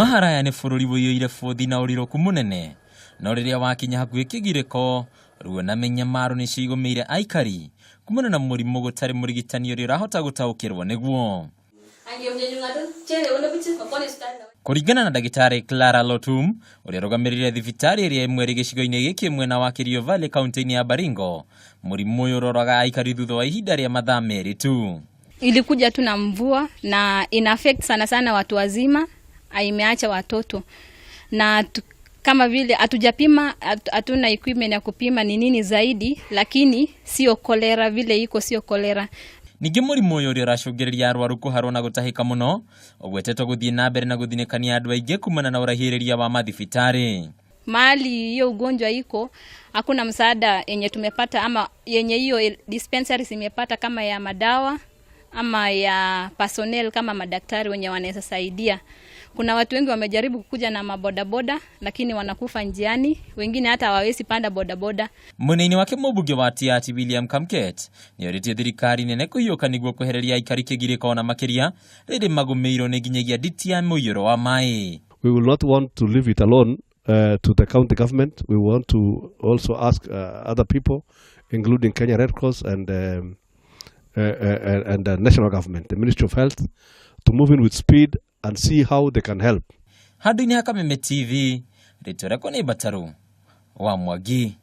Kumaharaya ni fururi woyoire fothi na uriro kumunene no riria wakinya hakuhi kigiriko ruo na menyamaro ni cigomeire aikari kumana na murimu gutari murigitani uri rahota gutaukirwo niguo. Kuringana na ndagitari Clara Lotum uri rugamirire thibitari iri imwe ri gicigo-ini giki mwena wa Kerio Valley kaunti-ini ya Baringo, murimu uyu uroraga aikari thutha wa ihinda ria mathaa meri tu. Ilikuja tu na mvua na ina affect sana sana watu wazima, imeacha watoto. Na kama vile hatujapima, hatuna equipment ya kupima ni nini zaidi, lakini sio kolera vile iko, sio kolera. Ningi murimu uyu uri uracungiriria arwaru kuharwo na gutahika muno ugwetetwo guthie na mbere na guthinekania andu aingi kumana na urahiriria wa mathibitari. Mahali hiyo ugonjwa iko hakuna msaada yenye tumepata ama yenye hiyo dispensary imepata kama ya madawa ama ya personnel kama madaktari wenye wanaweza saidia. Kuna watu wengi wamejaribu kukuja na mabodaboda lakini wanakufa njiani, wengine hata hawawezi panda bodaboda. Munini wake mubuge wa Tiati William Kamket ni oritie thirikari nene kuhiuka niguo kwehereria aikari kigiriko na makiria riri magumeiro ni nginyagia ditia muyuro wa mai. We will not want to leave it alone to the county government. We want to also ask other people including Kenya Red Cross and the national government, the Ministry of Health, to move in with speed and see how they can help. Hadi ni Kameme TV, Ritoreko ni Bataru wa Mwagi.